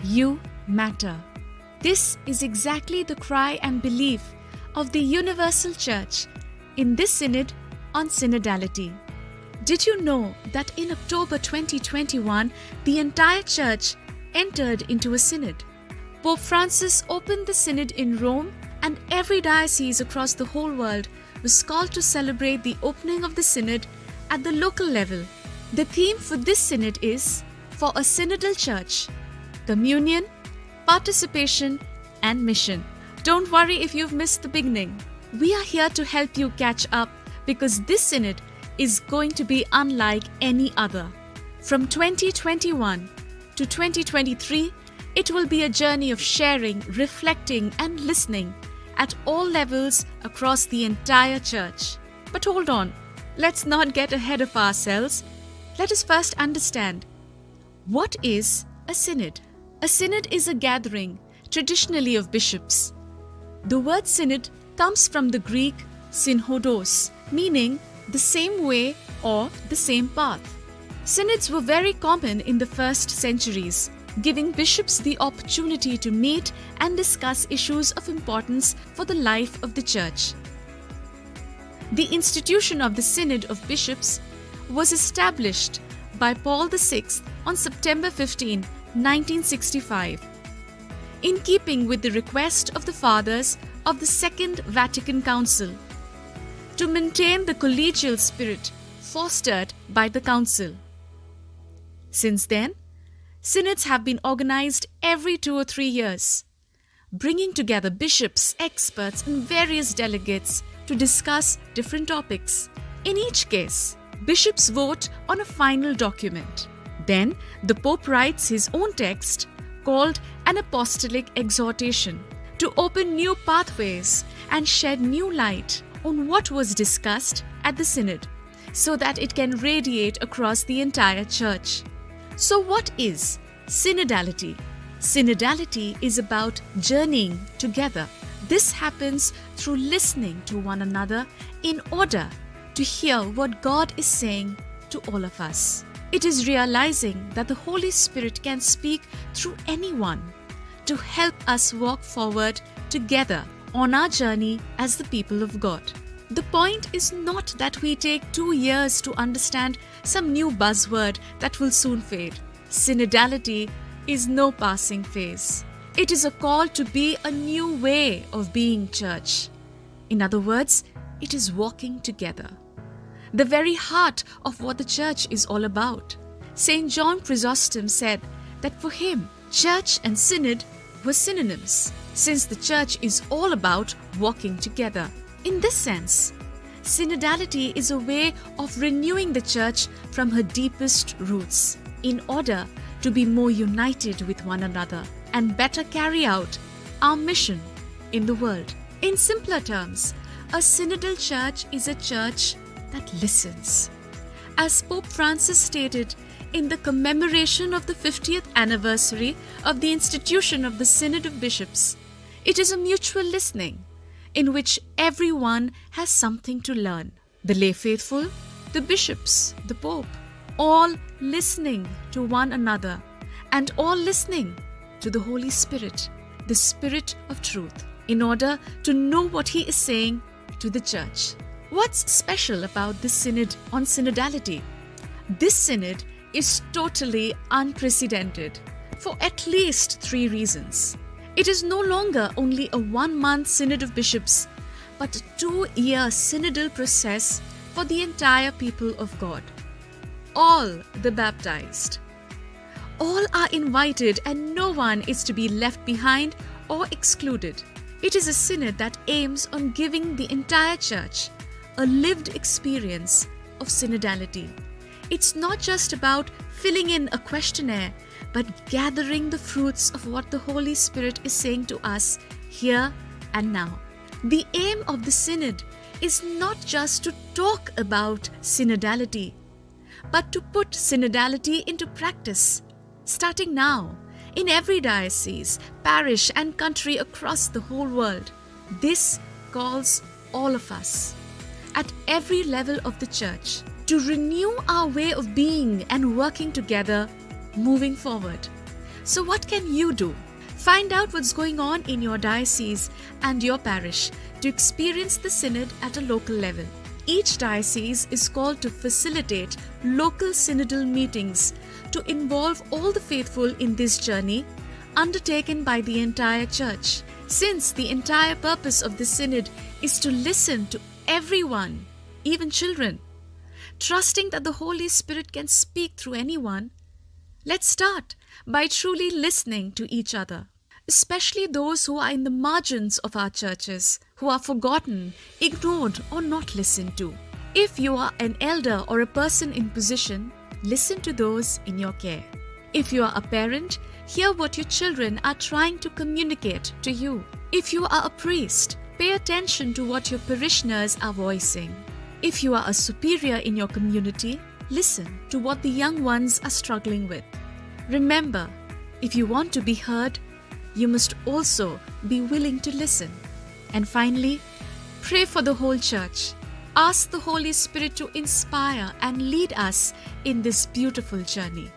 You matter. This is exactly the cry and belief of the Universal Church in this Synod on Synodality. Did you know that in October 2021, the entire Church entered into a Synod? Pope Francis opened the Synod in Rome, and every diocese across the whole world was called to celebrate the opening of the Synod at the local level. The theme for this Synod is For a Synodal Church: Communion, Participation and Mission. Don't worry if you've missed the beginning. We are here to help you catch up because this Synod is going to be unlike any other. From 2021 to 2023, it will be a journey of sharing, reflecting and listening at all levels across the entire Church. But hold on, let's not get ahead of ourselves. Let us first understand, what is a Synod? A Synod is a gathering, traditionally of bishops. The word Synod comes from the Greek synodos, meaning the same way or the same path. Synods were very common in the first centuries, giving bishops the opportunity to meet and discuss issues of importance for the life of the Church. The institution of the Synod of Bishops was established by Paul VI on September 15, 1965, in keeping with the request of the Fathers of the Second Vatican Council to maintain the collegial spirit fostered by the Council. Since then, Synods have been organized every 2 or 3 years, bringing together bishops, experts, and various delegates to discuss different topics. In each case, bishops vote on a final document. Then, the Pope writes his own text called an apostolic exhortation to open new pathways and shed new light on what was discussed at the Synod so that it can radiate across the entire Church. So what is synodality? Synodality is about journeying together. This happens through listening to one another in order to hear what God is saying to all of us. It is realizing that the Holy Spirit can speak through anyone to help us walk forward together on our journey as the people of God. The point is not that we take 2 years to understand some new buzzword that will soon fade. Synodality is no passing phase. It is a call to be a new way of being church. In other words, it is walking together. The very heart of what the Church is all about. St. John Chrysostom said that for him, Church and Synod were synonyms, since the Church is all about walking together. In this sense, synodality is a way of renewing the Church from her deepest roots in order to be more united with one another and better carry out our mission in the world. In simpler terms, a synodal church is a church that listens. As Pope Francis stated in the commemoration of the 50th anniversary of the institution of the Synod of Bishops, it is a mutual listening in which everyone has something to learn. The lay faithful, the bishops, the Pope, all listening to one another and all listening to the Holy Spirit, the Spirit of truth, in order to know what He is saying to the Church. What's special about this Synod on synodality? This Synod is totally unprecedented for at least 3 reasons. It is no longer only a 1-month Synod of Bishops, but a 2-year synodal process for the entire people of God. All the baptized. All are invited and no one is to be left behind or excluded. It is a Synod that aims on giving the entire Church a lived experience of synodality. It's not just about filling in a questionnaire, but gathering the fruits of what the Holy Spirit is saying to us here and now. The aim of the Synod is not just to talk about synodality, but to put synodality into practice, starting now, in every diocese, parish and country across the whole world. This calls all of us, at every level of the Church, to renew our way of being and working together moving forward. So what can you do? Find out what's going on in your diocese and your parish to experience the Synod at a local level. Each diocese is called to facilitate local synodal meetings to involve all the faithful in this journey undertaken by the entire Church. Since the entire purpose of the Synod is to listen to everyone, even children, trusting that the Holy Spirit can speak through anyone, let's start by truly listening to each other, especially those who are in the margins of our churches, who are forgotten, ignored, or not listened to. If you are an elder or a person in position, listen to those in your care. If you are a parent, hear what your children are trying to communicate to you. If you are a priest, pay attention to what your parishioners are voicing. If you are a superior in your community, listen to what the young ones are struggling with. Remember, if you want to be heard, you must also be willing to listen. And finally, pray for the whole Church. Ask the Holy Spirit to inspire and lead us in this beautiful journey.